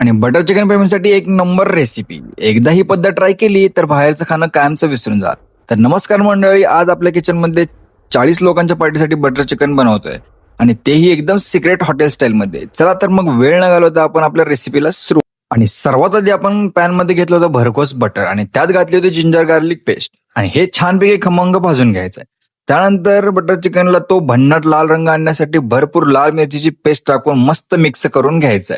आणि butter chicken प्रेमींसाठी एक नंबर रेसिपी. एकदा ही पद्धत ट्राय केली तर बाहेरचं खाणं कायमचं विसरून जा. तर नमस्कार मंडळी, आज आपल्या किचन मध्ये 40 लोकांच्या पार्टीसाठी बटर चिकन बनवतोय आणि तेही एकदम सिक्रेट हॉटेल स्टाईल मध्ये. चला तर मग वेळ न घालवता आपण आपल्या रेसिपीला सुरू. आणि सर्वात आधी आपण पॅन मध्ये घेतलं होतं भरघोस बटर आणि त्यात घातली होती जिंजर गार्लिक पेस्ट आणि हे छानपैकी खमंग भाजून घ्यायचंय. त्यानंतर बटर चिकनला तो भन्नाट लाल रंग आणण्यासाठी भरपूर लाल मिरचीची पेस्ट टाकून मस्त मिक्स करून घ्यायचंय.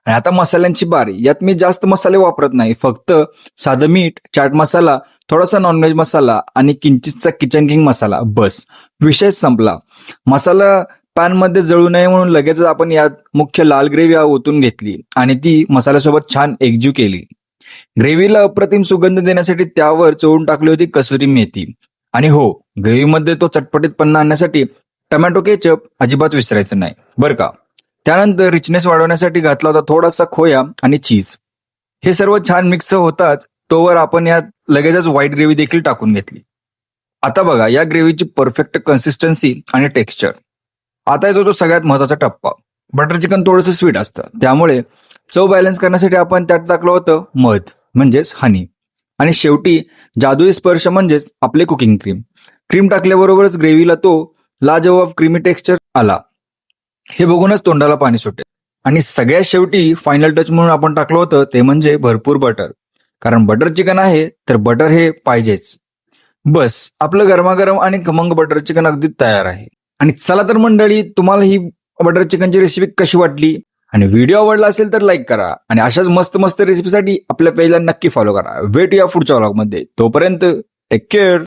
आणि आता मसाल्यांची बारी. यात मी जास्त मसाले वापरत नाही, फक्त साधं मीठ, चाट मसाला, थोडासा नॉनव्हेज मसाला आणि किंचितचा किचन किंग मसाला, बस विषय संपला. मसाला पॅन मध्ये जळू नये म्हणून लगेचच आपण यात मुख्य लाल ग्रेव्ही ओतून घेतली आणि ती मसाल्यासोबत छान एकजीव केली. ग्रेव्हीला अप्रतिम सुगंध देण्यासाठी त्यावर चोळून टाकली होती कसुरी मेथी. आणि हो, ग्रेव्हीमध्ये तो चटपटीतपणा आणण्यासाठी टमॅटो केचप अजिबात विसरायचं नाही बरं का. त्यानंतर रिचनेस वाढवण्यासाठी घातला होता थोडासा खोया आणि चीज. हे सर्व छान मिक्स होताच तोवर आपण यात लगेचच व्हाईट ग्रेव्ही देखील टाकून घेतली. आता बघा या ग्रेव्हीची परफेक्ट कन्सिस्टन्सी आणि टेक्स्चर. आता येतो तो सगळ्यात महत्वाचा टप्पा. बटर चिकन थोडंसं स्वीट असतं, त्यामुळे चव बॅलन्स करण्यासाठी आपण त्यात टाकलं होतं मध म्हणजेच हनी. आणि शेवटी जादुई स्पर्श म्हणजेच आपले कुकिंग क्रीम. क्रीम टाकल्याबरोबरच ग्रेव्हीला तो लाजवाब क्रीमी टेक्स्चर आला. हे बघूनच तोंडाला पाणी सुटेल. आणि सगळ्यात शेवटी फायनल टच म्हणून आपण टाकलं होतं ते म्हणजे भरपूर बटर. कारण बटर चिकन आहे तर बटर हे पाहिजेच. बस आपलं गरमागरम आणि खमंग बटर चिकन अगदी तयार आहे. आणि चला तर मंडळी, तुम्हाला ही बटर चिकनची रेसिपी कशी वाटली आणि व्हिडिओ आवडला असेल तर लाईक करा आणि अशाच मस्त मस्त रेसिपीसाठी आपल्या पेजला नक्की फॉलो करा. भेटूया पुढच्या व्लॉगमध्ये. तोपर्यंत टेक केअर.